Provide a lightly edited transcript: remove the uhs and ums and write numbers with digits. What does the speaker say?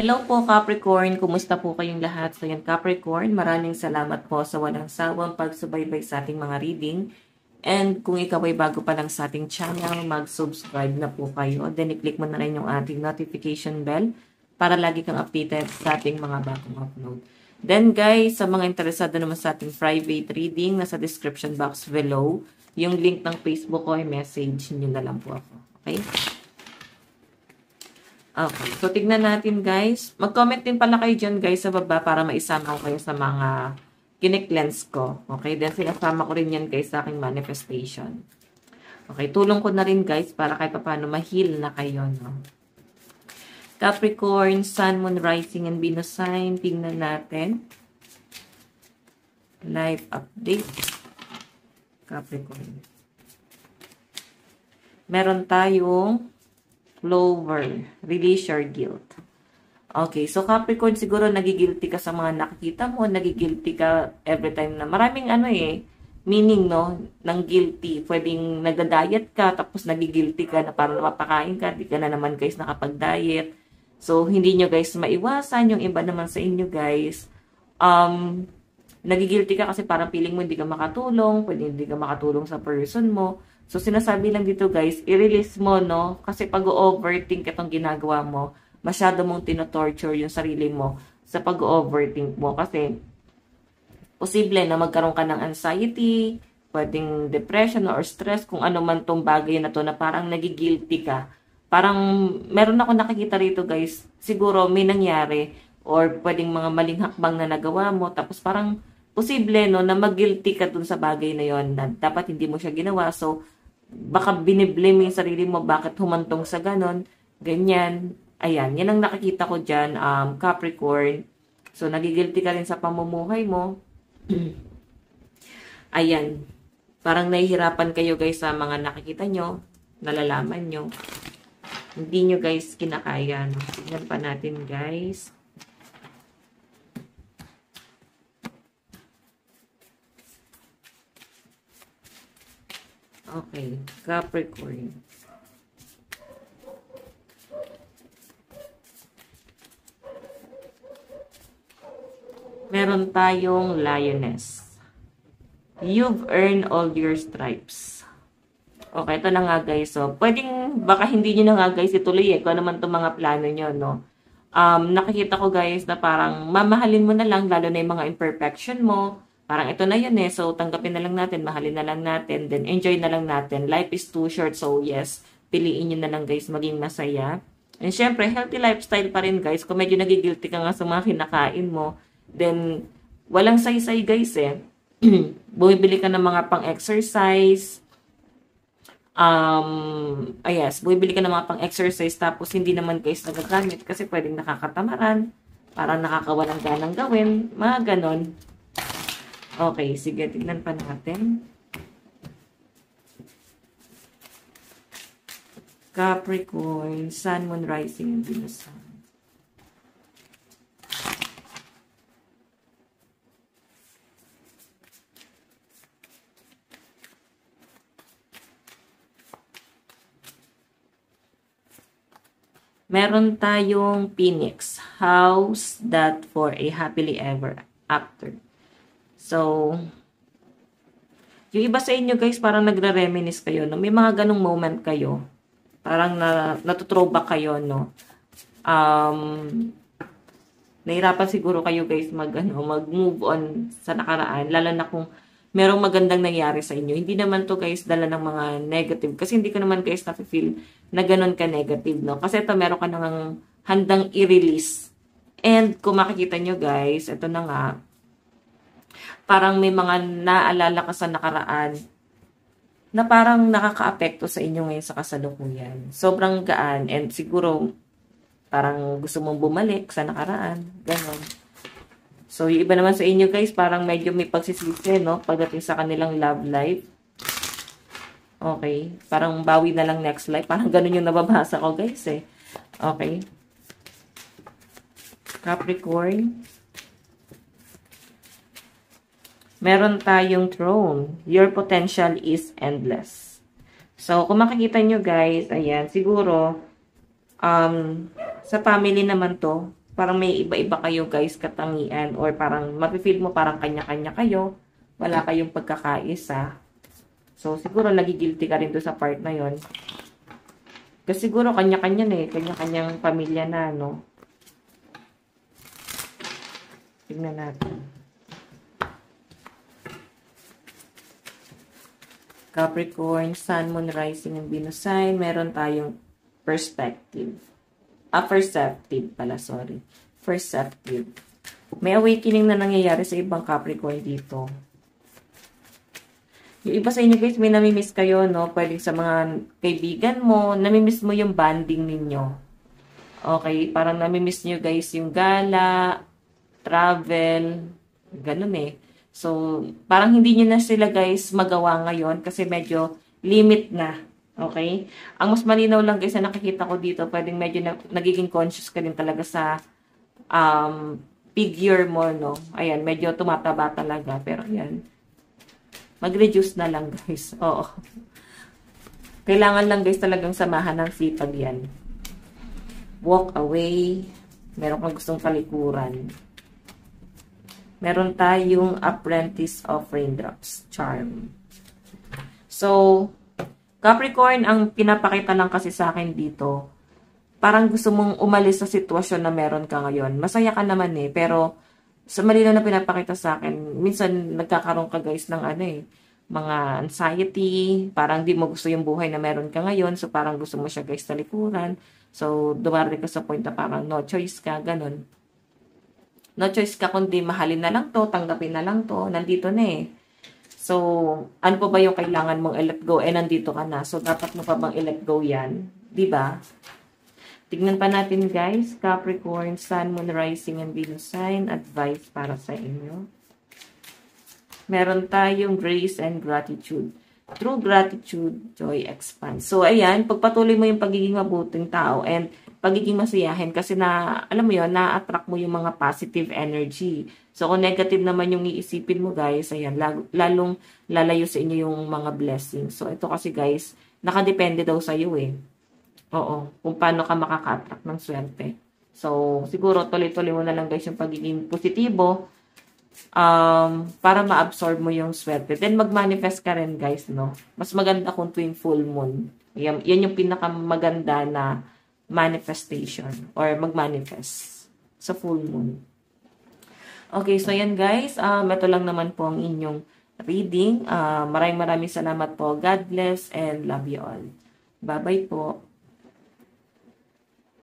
Hello po Capricorn, kumusta po kayong lahat? So yan Capricorn, maraming salamat po sa walang sawang pagsubaybay sa ating mga reading. And kung ikaw ay bago pa lang sa ating channel, mag-subscribe na po kayo. Then i-click mo na rin yung ating notification bell para lagi kang updated sa ating mga bagong upload. Then guys, sa mga interesado naman sa ating private reading, nasa description box below, yung link ng Facebook ko ay message nyo na lang po ako. Okay? Okay, so tignan natin guys. Mag-comment din pala kayo dyan guys sa baba para maisama ko kayo sa mga kiniklens ko. Okay, then sinasama ko rin yan guys sa aking manifestation. Okay, tulong ko na rin guys para kahit paano ma-heal na kayo. No? Capricorn, Sun, Moon, Rising, and Venus sign. Tignan natin. Life update. Capricorn. Meron tayong Lover, release your guilt. Okay, so Capricorn, siguro nagigilty ka sa mga nakikita mo, nagigilty ka every time na maraming meaning, no, ng guilty. Pwedeng nagda-diet ka, tapos nagigilty ka na parang mapakain ka, di ka na naman guys nakapag-diet. So, hindi nyo guys maiwasan, yung iba naman sa inyo guys, nagigilty ka kasi parang feeling mo hindi ka makatulong, pwede hindi ka makatulong sa person mo. So, sinasabi lang dito guys, i-release mo, no? Kasi pag-overthink itong ginagawa mo, masyado mong tinotorture yung sarili mo sa pag-overthink mo. Kasi, posible na magkaroon ka ng anxiety, pwedeng depression or stress, kung ano man tong bagay na to na parang nagigilty ka. Parang, meron ako nakikita rito guys, siguro may nangyari or pwedeng mga maling hakbang na nagawa mo, tapos parang posible, no, na mag-guilty ka dun sa bagay na yon na dapat hindi mo siya ginawa. So, baka biniblame yung sarili mo, bakit humantong sa ganon, ganyan. Ayan, yan ang nakikita ko dyan, Capricorn. So, nagigilty ka rin sa pamumuhay mo. Ayan, parang nahihirapan kayo guys sa mga nakikita nyo, nalalaman nyo. Hindi nyo guys kinakaya. No? Tignan pa natin guys. Okay, Capricorn. Meron tayong Lioness. You've earned all your stripes. Okay, ito na nga guys. So, pwedeng, baka hindi nyo na nga guys ituloy kung ano man itong mga plano nyo, no? Nakikita ko guys na parang mamahalin mo na lang, lalo na yung mga imperfection mo. Parang ito na yun So, tanggapin na lang natin, mahalin na lang natin, then enjoy na lang natin. Life is too short, so yes, piliin nyo na lang guys maging masaya. And syempre, healthy lifestyle pa rin guys. Kung medyo nagigilty ka nga sa mga kinakain mo, then walang say-say guys Bumibili ka ng mga pang-exercise. Yes, bumibili ka ng mga pang-exercise tapos hindi naman guys nagagamit kasi pwedeng nakakatamaran, parang nakakawalang ganang gawin, mga ganon. Okay, sige, tignan pa natin. Capricorn, Sun, Moon, Rising, and Venus sign. Meron tayong Phoenix. How's that for a happily ever after? So, yung iba sa inyo guys, parang nagre-reminisce kayo, no? May mga ganong moment kayo. Parang natuthrowback kayo, no? Nahirapan siguro kayo guys mag-move on sa nakaraan. Lalo na kung merong magandang nangyari sa inyo. Hindi naman to guys dala ng mga negative. Kasi hindi ko naman guys na-feel na ganon ka negative, no? Kasi ito meron ka nang handang i-release. And kung makikita nyo guys, ito na nga, parang may mga naalala ka sa nakaraan na parang nakaka-apekto sa inyo ngayon sa kasalukuyan. Sobrang gaan and siguro parang gusto mong bumalik sa nakaraan. Ganon. So, yung iba naman sa inyo guys, parang medyo may pagsisisi, no? Pagdating sa kanilang love life. Okay. Parang bawi na lang next life. Parang ganon yung nababasa ko guys Okay. Capricorn. Meron tayong Throne. Your potential is endless. So, kung makikita nyo guys, ayan, siguro, sa family naman to, parang may iba-iba kayo guys katangian or parang mapifeel mo parang kanya-kanya kayo. Wala kayong pagkakaisa. So, siguro nagigilty ka rin doon sa part na yon. Kasi siguro kanya-kanya na eh. Kanya-kanyang pamilya na, no? Tignan natin. Capricorn, Sun, Moon, Rising, and Venus sign. Meron tayong perspective. Perceptive pala, sorry. Perceptive. May awakening na nangyayari sa ibang Capricorn dito. Yung iba sa inyo guys, may namimiss kayo, no? Pwedeng sa mga kaibigan mo, namimiss mo yung bonding ninyo. Okay, parang namimiss nyo guys yung gala, travel, ganun eh. So, parang hindi nyo na sila guys magawa ngayon kasi medyo limit na. Okay? Ang mas malinaw lang guys na nakikita ko dito, pwedeng medyo nagiging conscious ka din talaga sa figure mo, no? Ayan, medyo tumataba talaga. Pero ayan, mag-reduce na lang guys. Oo. Kailangan lang guys talagang samahan ng sipag yan. Walk away. Meron kang gustong talikuran. Meron tayong Apprentice of Raindrops Charm. So, Capricorn, ang pinapakita lang kasi sa akin dito, parang gusto mong umalis sa sitwasyon na meron ka ngayon. Masaya ka naman eh, pero sa malinaw na pinapakita sa akin, minsan nagkakaroon ka guys ng mga anxiety, parang di mo gusto yung buhay na meron ka ngayon, so parang gusto mo siya guys talikuran. So, dumarating ka sa point na parang no choice ka, ganun. No choice ka kundi mahalin na lang to, tanggapin na lang to, nandito na eh. So, ano pa ba yung kailangan mong i-let go? Eh, nandito ka na. So, dapat mo pa bang i-let go yan? Diba? Tignan pa natin guys, Capricorn, Sun, Moon, Rising, and Venus sign, advice para sa inyo. Meron tayong grace and gratitude. Through gratitude, joy expands. So, ayan, pagpatuloy mo yung pagiging mabuting tao and pagiging masayahin kasi na, alam mo yun, na-attract mo yung mga positive energy. So, kung negative naman yung iisipin mo, guys, ayan, lalong lalayo sa inyo yung mga blessings. So, ito kasi, guys, nakadepende daw sa iyo eh. Oo, kung paano ka makaka-attract ng swerte. So, siguro, tuloy-tuloy mo na lang, guys, yung pagiging positibo para ma-absorb mo yung swerte. Then, mag-manifest ka rin, guys, no? Mas maganda kung tuwing full moon. Yan yung pinakamaganda na manifestation or mag-manifest sa full moon. Okay, so yan guys. Ito lang naman po ang inyong reading. Maraming salamat po. God bless and love you all. Bye-bye po.